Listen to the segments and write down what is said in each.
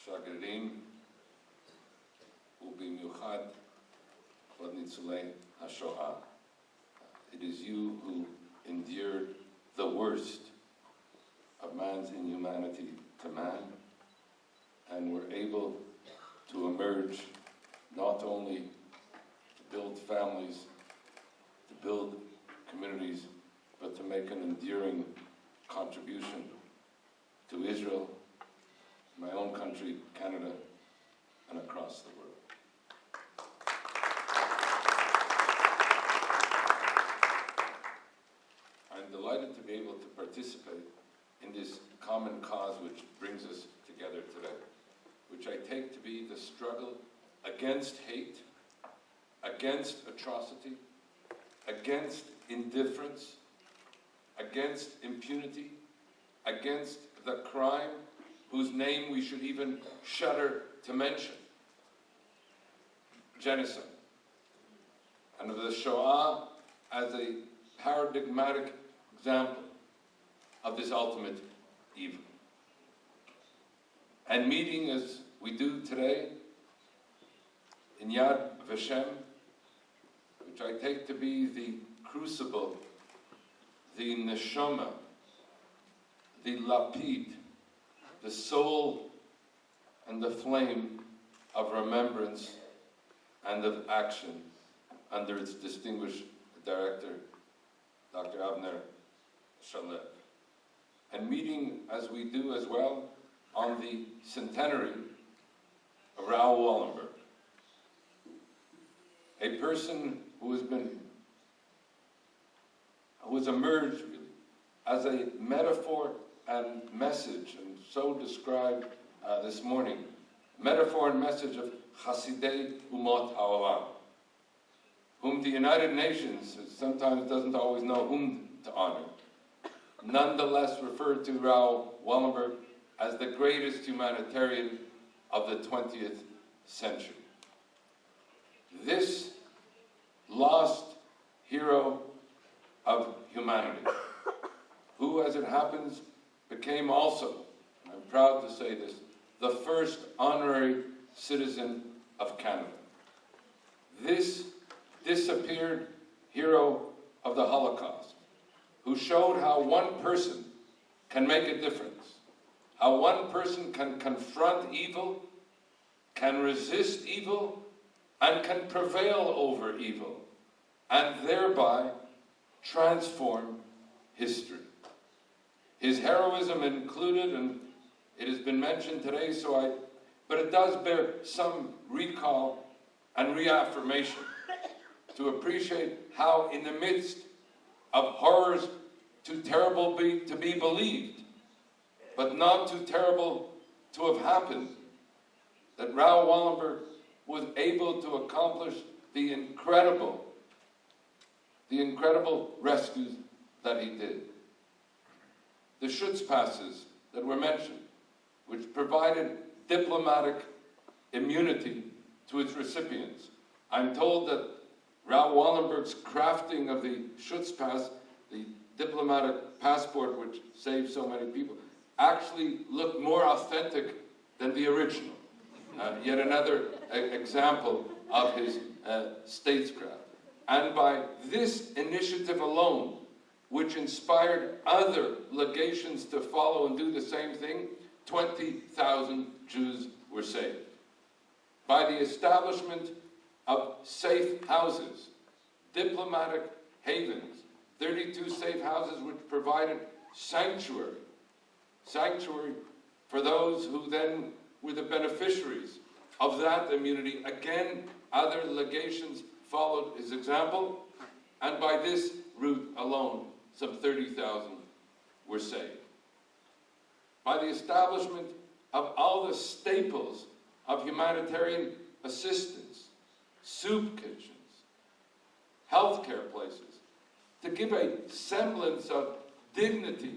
שגרירים ובמיוחד כבוד ניצולי השואה. It is you who endured the worst of man's inhumanity to man and were able to emerge not only to build families, to build communities, but to make an enduring contribution to Israel, my own country, Canada, and across the world. I'm delighted to be able to participate in this common cause which brings us together today, which I take to be the struggle against hate, against atrocity, against indifference, against impunity, against the crime whose name we should even shudder to mention, genocide, and of the Shoah as a paradigmatic example of this ultimate evil. And meeting as we do today in Yad Vashem, which I take to be the crucible, the neshama, the lapid, the soul and the flame of remembrance and of action under its distinguished director, Dr. Avner Shalev. And meeting as we do as well on the centenary of Raoul Wallenberg, a person who has emerged really as a metaphor and message, and so described this morning, metaphor and message of Chasidei Umot HaOlam, whom the United Nations sometimes doesn't always know whom to honor, nonetheless referred to Raoul Wallenberg as the greatest humanitarian of the 20th century. This lost hero of humanity, who, as it happens, became also, and I'm proud to say this, the first honorary citizen of Canada. This disappeared hero of the Holocaust, who showed how one person can make a difference, how one person can confront evil, can resist evil, and can prevail over evil, and thereby transform history. His heroism included, and it has been mentioned today, but it does bear some recall and reaffirmation to appreciate how in the midst of horrors too terrible to be believed, but not too terrible to have happened, that Raoul Wallenberg was able to accomplish the incredible rescues that he did. The Schutzpasses that were mentioned, which provided diplomatic immunity to its recipients. I'm told that Raoul Wallenberg's crafting of the Schutzpass, the diplomatic passport which saved so many people, actually looked more authentic than the original. Yet another example of his statescraft. And by this initiative alone, which inspired other legations to follow and do the same thing, 20,000 Jews were saved. By the establishment of safe houses, diplomatic havens, 32 safe houses which provided sanctuary for those who then were the beneficiaries of that immunity. Again, other legations followed his example, and by this route alone, some 30,000 were saved. By the establishment of all the staples of humanitarian assistance, soup kitchens, healthcare places, to give a semblance of dignity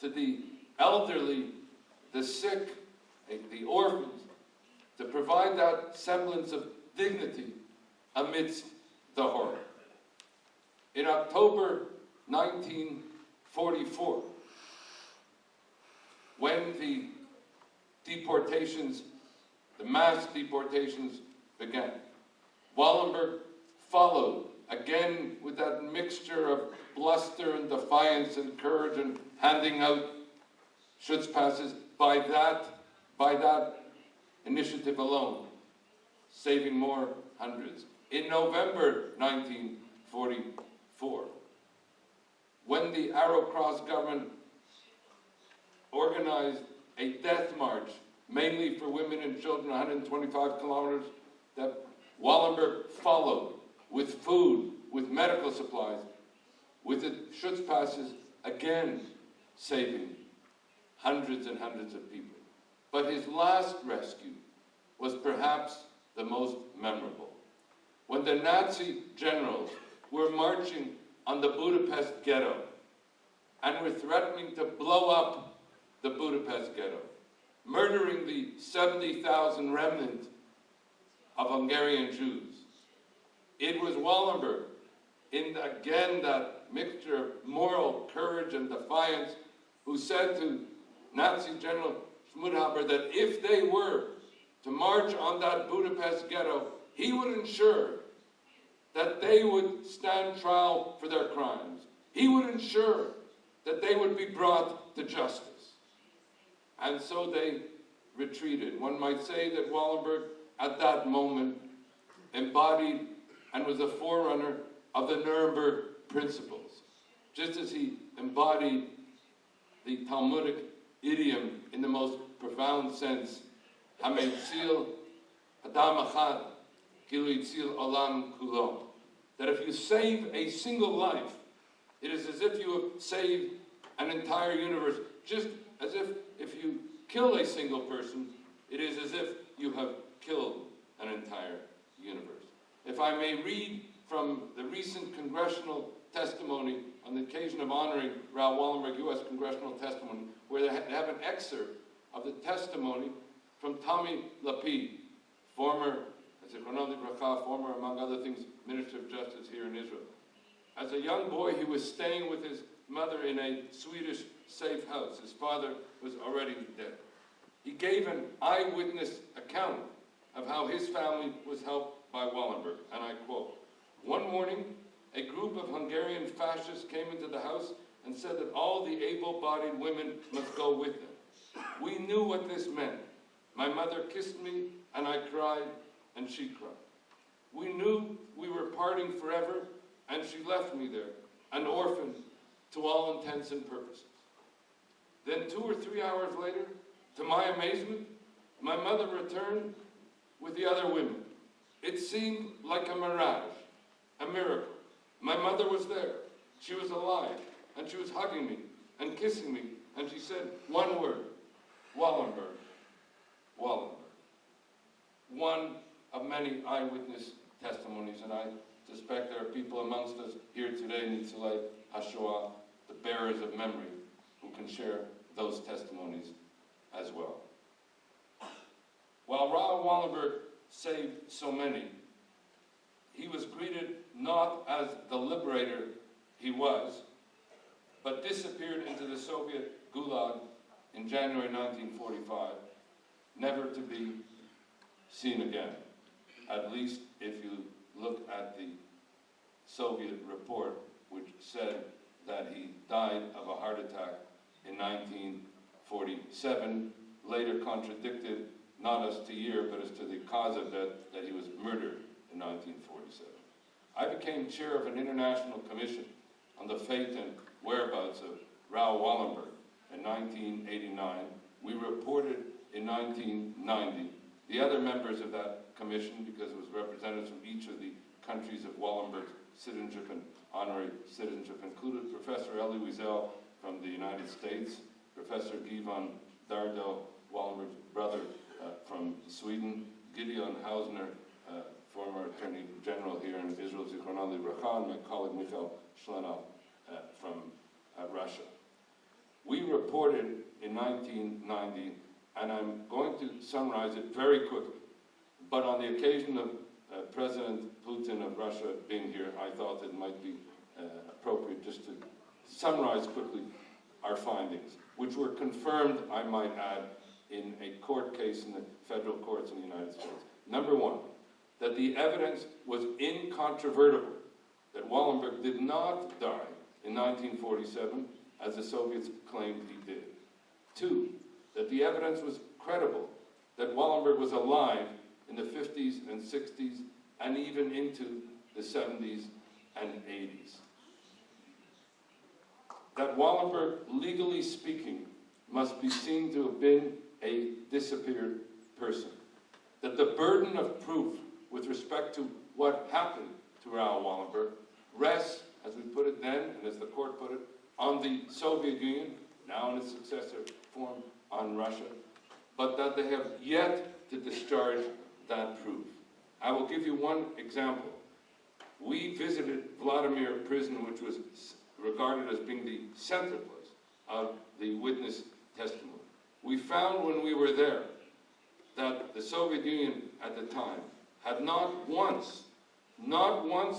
to the elderly, the sick, the orphans, to provide that semblance of dignity amidst the horror. In October 1944, when the deportations, the mass deportations began. Wallenberg followed, again with that mixture of bluster and defiance and courage and handing out Schutzpasses. By that initiative alone, saving more hundreds. In November 1944, when the Arrow Cross government organized a death march, mainly for women and children, 125 kilometers, that Wallenberg followed with food, with medical supplies, with the Schutzpasses, again saving hundreds and hundreds of people. But his last rescue was perhaps the most memorable. When the Nazi generals were marching on the Budapest ghetto and were threatening to blow up the Budapest ghetto, murdering the 70,000 remnant of Hungarian Jews, it was Wallenberg, in again that mixture of moral courage and defiance, who said to Nazi General Schmidhaber that if they were to march on that Budapest ghetto, he would ensure that they would stand trial for their crimes. He would ensure that they would be brought to justice. And so they retreated. One might say that Wallenberg, at that moment, embodied and was a forerunner of the Nuremberg principles, just as he embodied the Talmudic idiom in the most profound sense, Hametzil Adam Echad Kilu Yitzil Olam Kulo. That if you save a single life, it is as if you have saved an entire universe. Just as if you kill a single person, it is as if you have killed an entire universe. If I may read from the recent congressional testimony on the occasion of honoring Raoul Wallenberg, U.S. congressional testimony, where they have an excerpt of the testimony from Tommy Lapid, former, among other things, Minister of Justice here in Israel. As a young boy, he was staying with his mother in a Swedish safe house. His father was already dead. He gave an eyewitness account of how his family was helped by Wallenberg, and I quote, "One morning, a group of Hungarian fascists came into the house and said that all the able-bodied women must go with them. We knew what this meant. My mother kissed me, and I cried, and she cried. We knew we were parting forever, and she left me there, an orphan to all intents and purposes. Then 2 or 3 hours later, to my amazement, my mother returned with the other women. It seemed like a mirage, a miracle. My mother was there. She was alive, and she was hugging me and kissing me, and she said one word, Wallenberg, Wallenberg." One of many eyewitness testimonies, and I suspect there are people amongst us here today, Nitzulei HaShoah, the bearers of memory, who can share those testimonies as well. While Raoul Wallenberg saved so many, he was greeted not as the liberator he was, but disappeared into the Soviet Gulag in January 1945, never to be seen again. At least if you look at the Soviet report, which said that he died of a heart attack in 1947, later contradicted not as to year, but as to the cause of death, that he was murdered in 1947. I became chair of an international commission on the fate and whereabouts of Raoul Wallenberg in 1989. We reported in 1990. The other members of that commission, because it was representatives from each of the countries of Wallenberg's citizenship and honorary citizenship, included Professor Elie Wiesel from the United States, Professor Guy von Dardo, Wallenberg's brother, from Sweden, Gideon Hausner, former Attorney General here in Israel, Zichrono Livracha, and my colleague Michael Schlenau from Russia. We reported in 1990, and I'm going to summarize it very quickly, but on the occasion of President Putin of Russia being here, I thought it might be appropriate just to summarize quickly our findings, which were confirmed, I might add, in a court case in the federal courts in the United States. Number one, that the evidence was incontrovertible, that Wallenberg did not die in 1947, as the Soviets claimed he did. Two, that the evidence was credible, that Wallenberg was alive in the 50s and 60s and even into the 70s and 80s. That Wallenberg, legally speaking, must be seen to have been a disappeared person. That the burden of proof with respect to what happened to Raoul Wallenberg rests, as we put it then, and as the court put it, on the Soviet Union, now in its successor form on Russia, but that they have yet to discharge that proof. I will give you one example. We visited Vladimir prison, which was regarded as being the center place of the witness testimony. We found when we were there that the Soviet Union at the time had not once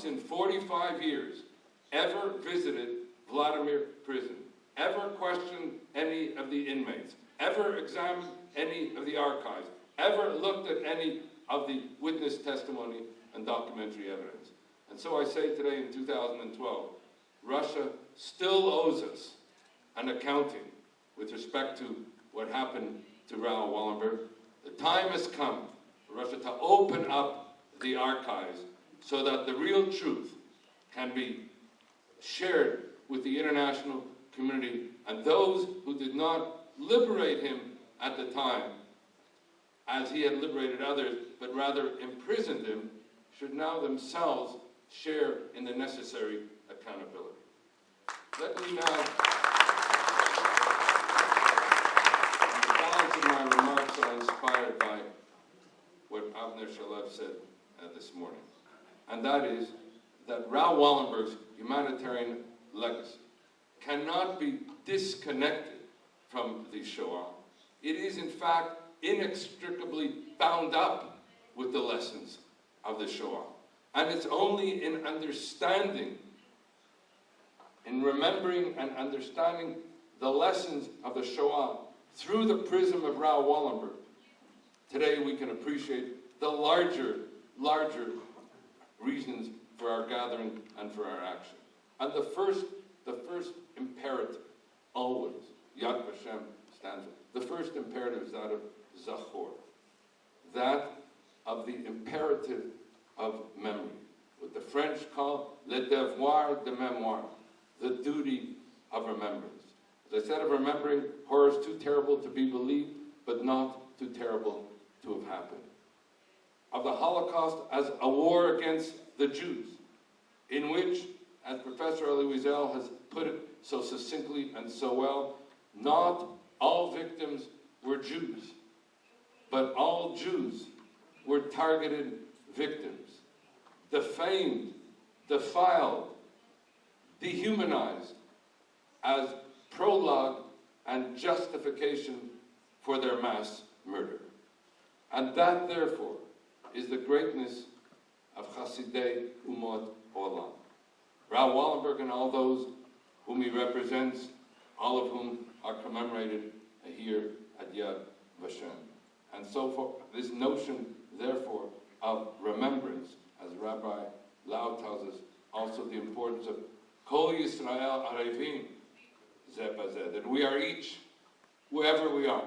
in 45 years, ever visited Vladimir prison, ever questioned any of the inmates, ever examined any of the archives, ever looked at any of the witness testimony and documentary evidence. And so I say today in 2012, Russia still owes us an accounting with respect to what happened to Raoul Wallenberg. The time has come for Russia to open up the archives so that the real truth can be shared with the international community, and those who did not liberate him at the time, as he had liberated others, but rather imprisoned him, should now themselves share in the necessary accountability. Let me now, the balance of my remarks are inspired by what Avner Shalev said this morning, and that is that Raoul Wallenberg's humanitarian legacy cannot be disconnected from the Shoah. It is, in fact, inextricably bound up with the lessons of the Shoah. And it's only in understanding, in remembering and understanding the lessons of the Shoah through the prism of Raoul Wallenberg, today we can appreciate the larger reasons for our gathering and for our action. And the first imperative, always, Yad Vashem stands for. The first imperative is that of Zachor, that of the imperative of memory, what the French call le devoir de mémoire, the duty of remembrance. As I said, of remembering horrors too terrible to be believed, but not too terrible to have happened. Of the Holocaust as a war against the Jews, in which, as Professor Elie Wiesel has put it so succinctly and so well, not all victims were Jews, but all Jews were targeted victims, defamed, defiled, dehumanized as prologue and justification for their mass murder. And that, therefore, is the greatness of Hasidei Umot Olam. Raoul Wallenberg and all those whom he represents, all of whom are commemorated here at Yad Vashem. And so for this notion, therefore, of remembrance, as Rabbi Lau tells us, also the importance of Kol Yisrael Arevim Zeh Bazeh, that we are each, whoever we are,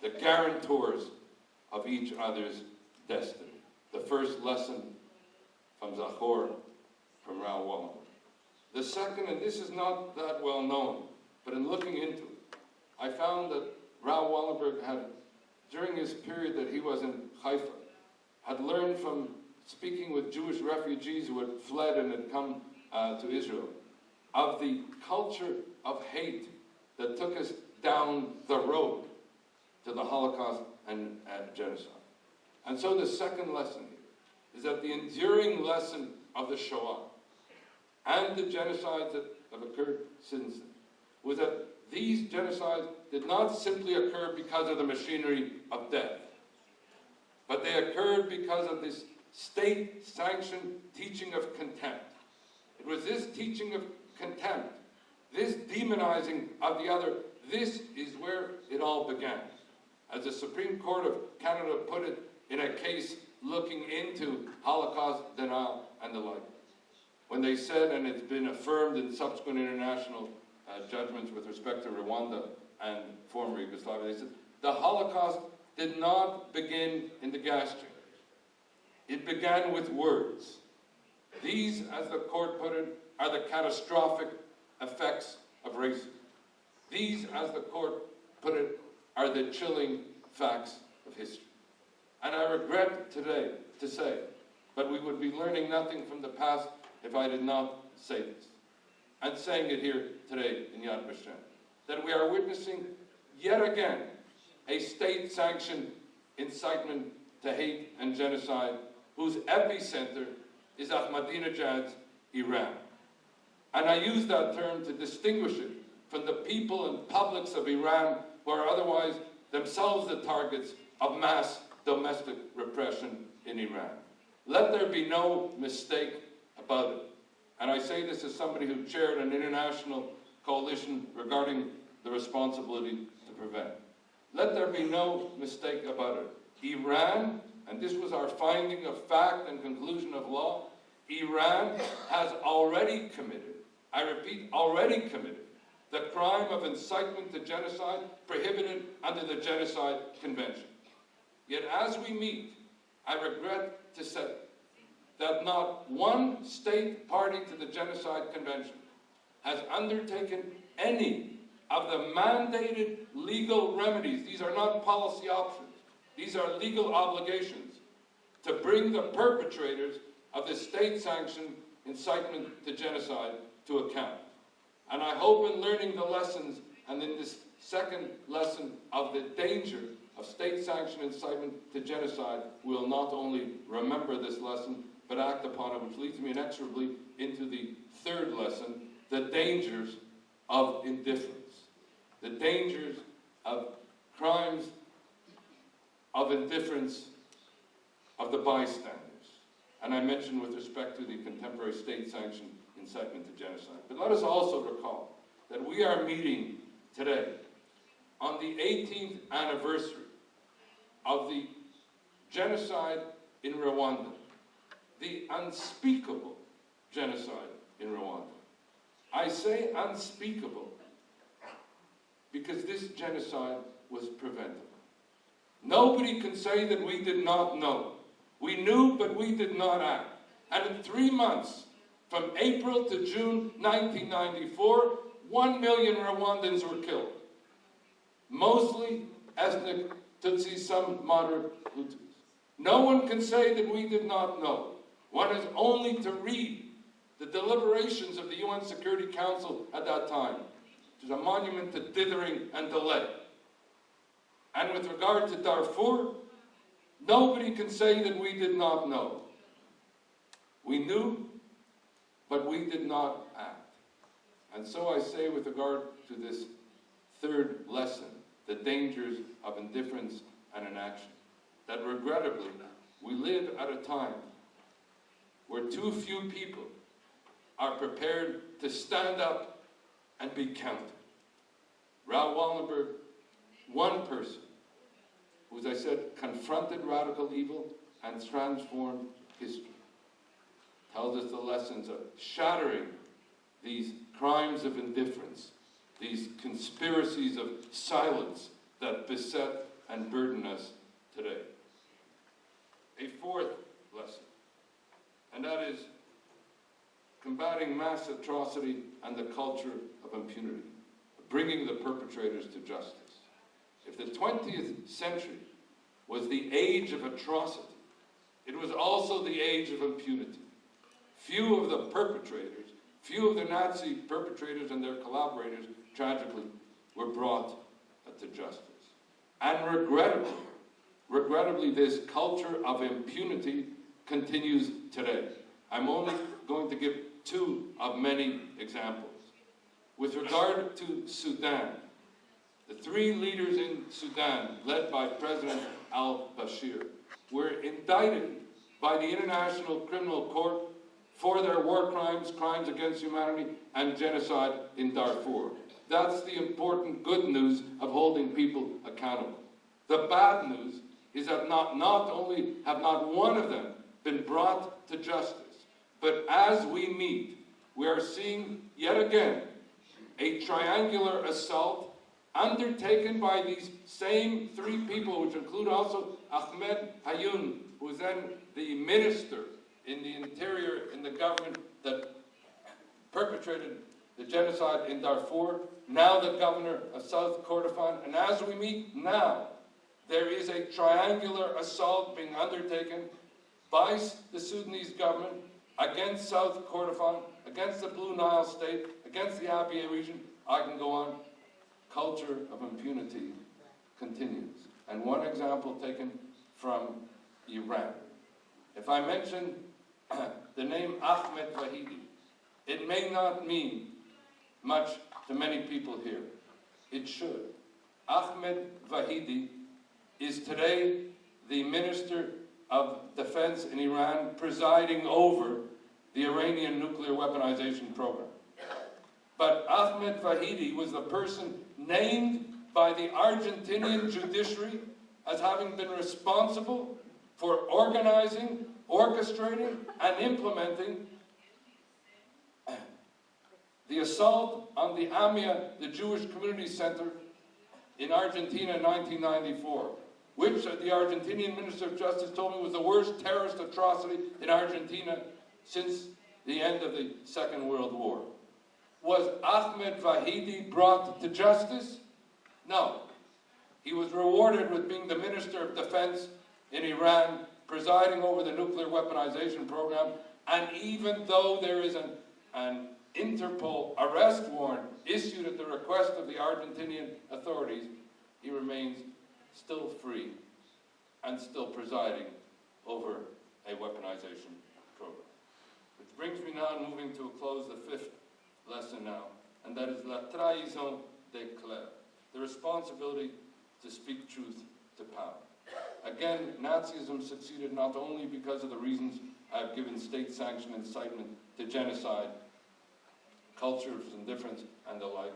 the guarantors of each other's destiny. The first lesson from Zachor, from Raoul Wallenberg. The second, and this is not that well known, but in looking into it, I found that Raoul Wallenberg had, during his period that he was in Haifa, had learned from speaking with Jewish refugees who had fled and had come to Israel, of the culture of hate that took us down the road to the Holocaust and genocide. And so the second lesson here is that the enduring lesson of the Shoah and the genocides that have occurred since then was that these genocides did not simply occur because of the machinery of death, but they occurred because of this state-sanctioned teaching of contempt. It was this teaching of contempt, this demonizing of the other, this is where it all began. as the Supreme Court of Canada put it in a case looking into Holocaust denial and the like, when they said, and it's been affirmed in subsequent international judgments with respect to Rwanda and former Yugoslavia, they said the Holocaust did not begin in the gas chamber. It began with words. These, as the court put it, are the catastrophic effects of racism. These, as the court put it, are the chilling facts of history. And I regret today to say, but we would be learning nothing from the past if I did not say this. I'm saying it here today in Yad Vashem, that we are witnessing yet again a state-sanctioned incitement to hate and genocide whose epicenter is Ahmadinejad's Iran. And I use that term to distinguish it from the people and publics of Iran who are otherwise themselves the targets of mass domestic repression in Iran. Let there be no mistake about it. And I say this as somebody who chaired an international coalition regarding the responsibility to prevent. Let there be no mistake about it. Iran, and this was our finding of fact and conclusion of law, Iran has already committed, I repeat, already committed, the crime of incitement to genocide prohibited under the Genocide Convention. Yet as we meet, I regret to say that not one state party to the Genocide Convention has undertaken any of the mandated legal remedies. These are not policy options. These are legal obligations to bring the perpetrators of the state-sanctioned incitement to genocide to account. And I hope in learning the lessons, and in this second lesson of the danger of state-sanctioned incitement to genocide, we'll not only remember this lesson, but act upon it, which leads me inexorably into the third lesson, the dangers of indifference. The dangers of crimes of indifference of the bystanders. And I mentioned with respect to the contemporary state-sanctioned incitement to genocide. But let us also recall that we are meeting today on the 18th anniversary of the genocide in Rwanda, the unspeakable genocide in Rwanda. I say unspeakable because this genocide was preventable. Nobody can say that we did not know. We knew, but we did not act. And in 3 months, from April to June 1994, 1 million Rwandans were killed. Mostly ethnic Tutsis, some moderate Hutus. No one can say that we did not know. One has only to read the deliberations of the UN Security Council at that time, which is a monument to dithering and delay. And with regard to Darfur, nobody can say that we did not know. We knew, but we did not act. And so I say with regard to this third lesson, the dangers of indifference and inaction, that regrettably, we live at a time where too few people are prepared to stand up and be counted. Raoul Wallenberg, one person who, as I said, confronted radical evil and transformed history, tells us the lessons of shattering these crimes of indifference, these conspiracies of silence that beset and burden us today. A fourth lesson, and that is combating mass atrocity and the culture of impunity, bringing the perpetrators to justice. If the 20th century was the age of atrocity, it was also the age of impunity. Few of the perpetrators, few of the Nazi perpetrators and their collaborators, tragically, were brought to justice. And regrettably, this culture of impunity continues today. I'm only going to give two of many examples. With regard to Sudan, the three leaders in Sudan, led by President al-Bashir, were indicted by the International Criminal Court for their war crimes, crimes against humanity, and genocide in Darfur. That's the important good news of holding people accountable. The bad news is that not only have not one of them been brought to justice, but as we meet, we are seeing yet again a triangular assault undertaken by these same three people, which include also Ahmed Hayoun, who was then the minister in the interior in the government that perpetrated the genocide in Darfur, now the governor of South Kordofan. And as we meet now, there is a triangular assault being undertaken by the Sudanese government against South Kordofan, against the Blue Nile state, against the Abyei region. I can go on. Culture of impunity continues. And one example taken from Iran. If I mention the name Ahmed Vahidi, it may not mean much to many people here. It should. Ahmed Vahidi is today the Minister of Defense in Iran, presiding over the Iranian nuclear weaponization program. But Ahmed Vahidi was the person named by the Argentinian judiciary as having been responsible for organizing, orchestrating, and implementing the assault on the AMIA, the Jewish Community Center, in Argentina in 1994, which the Argentinian Minister of Justice told me was the worst terrorist atrocity in Argentina since the end of the Second World War. Was Ahmed Vahidi brought to justice? No. He was rewarded with being the Minister of Defense in Iran, presiding over the nuclear weaponization program, and even though there is an Interpol arrest warrant issued at the request of the Argentinian authorities, he remains still free and still presiding over a weaponization program. Which brings me now, moving to a close, the fifth lesson now, and that is la trahison d'éclair, the responsibility to speak truth to power. Again, Nazism succeeded not only because of the reasons I've given, state-sanctioned incitement to genocide, cultures and difference and the like,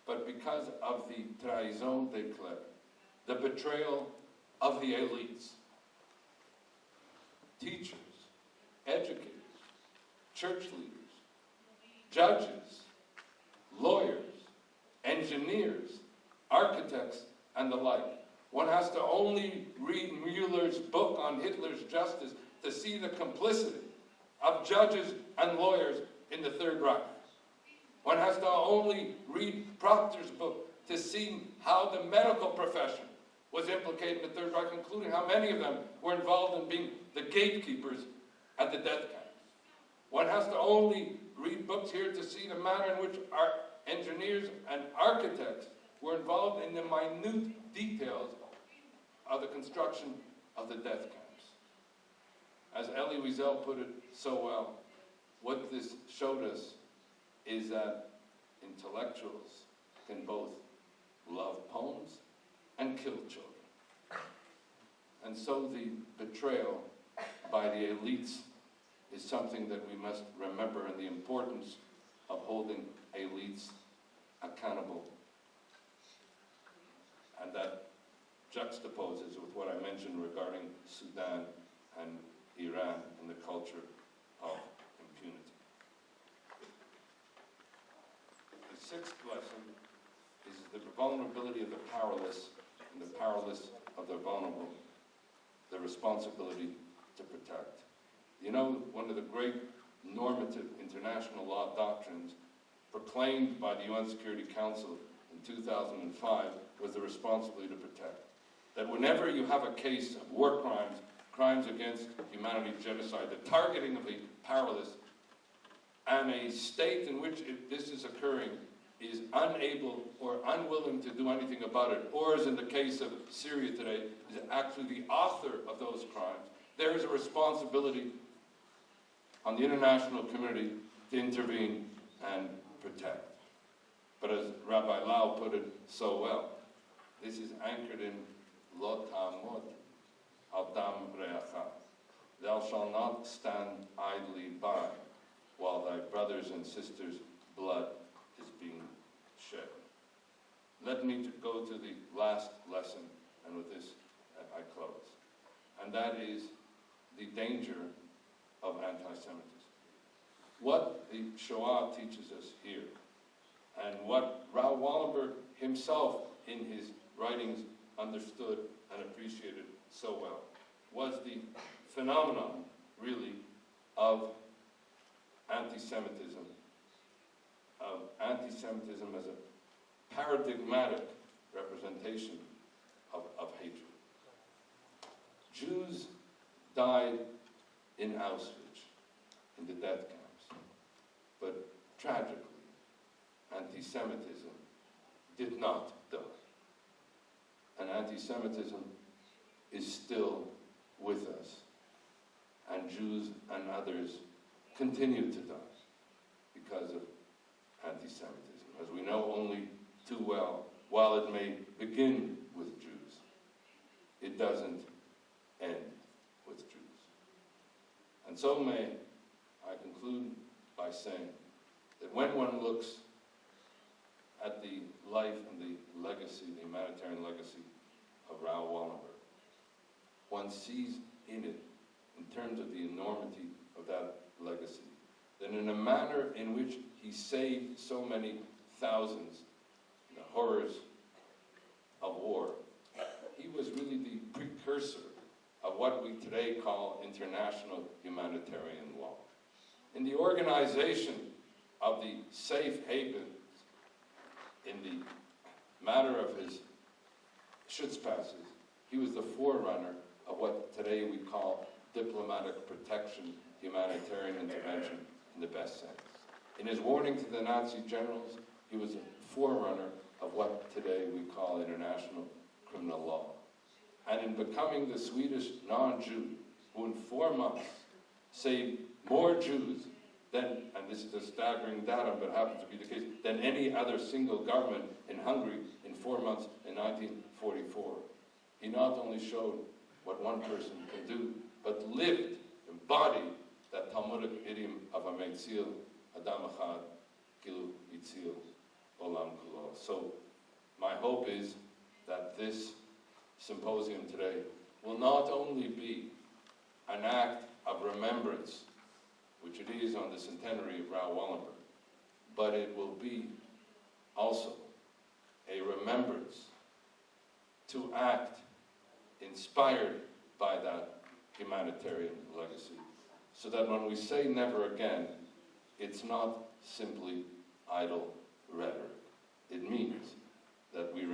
but because of the trahison d'éclair, the betrayal of the elites, teachers, educators, church leaders, judges, lawyers, engineers, architects, and the like. One has to only read Mueller's book on Hitler's justice to see the complicity of judges and lawyers in the Third Reich. One has to only read Proctor's book to see how the medical profession was implicated in the Third Reich, including how many of them were involved in being the gatekeepers at the death camps. One has to only read books here to see the manner in which our engineers and architects were involved in the minute details of the construction of the death camps. As Elie Wiesel put it so well, what this showed us is that intellectuals can both love poems and kill children. And so the betrayal by the elites is something that we must remember, and the importance of holding elites accountable. And that juxtaposes with what I mentioned regarding Sudan and Iran and the culture of impunity. The sixth lesson is the vulnerability of the powerless and the powerless of the vulnerable, the responsibility to protect. You know, one of the great normative international law doctrines proclaimed by the UN Security Council in 2005 was the responsibility to protect. That whenever you have a case of war crimes, crimes against humanity, genocide, the targeting of the powerless, and a state in which this is occurring is unable or unwilling to do anything about it, or as in the case of Syria today, is actually the author of those crimes, there is a responsibility on the international community to intervene and protect. But as Rabbi Lau put it so well, this is anchored in Lo ta'amod al dam re'acha. Thou shalt not stand idly by while thy brothers and sisters' blood is being shed. Let me go to the last lesson, and with this I close. And that is the danger of anti-Semitism. What the Shoah teaches us here, and what Raoul Wallenberg himself in his writings understood and appreciated so well, was the phenomenon, really, of anti-Semitism as a paradigmatic representation of hatred. Jews died in Auschwitz, in the death camps, but tragically, anti-Semitism did not die. And anti-Semitism is still with us, and Jews and others continue to die because of anti-Semitism. As we know only too well, while it may begin with Jews, it doesn't end with Jews. And so may I conclude by saying that when one looks at the life and the legacy, the humanitarian legacy of Raoul Wallenberg, one sees in it, in terms of the enormity of that legacy, that in a manner in which he saved so many thousands in the horrors of war, he was really the precursor of what we today call international humanitarian law. In the organization of the safe havens, in the matter of his Schutzpasses, he was the forerunner of what today we call diplomatic protection, humanitarian intervention in the best sense. In his warning to the Nazi generals, he was a forerunner of what today we call international criminal law. And in becoming the Swedish non-Jew who in 4 months saved more Jews than, and this is a staggering data but happens to be the case, than any other single government in Hungary in 4 months in 1944. He not only showed what one person can do, but lived, embodied that Talmudic idiom of a Metzil, Adam Echad, Kilu Yitzil, Olam Kulo. So my hope is that this symposium today will not only be an act of remembrance, which it is on the centenary of Raoul Wallenberg, but it will be also a remembrance to act inspired by that humanitarian legacy, so that when we say never again, it's not simply idle rhetoric. It means that we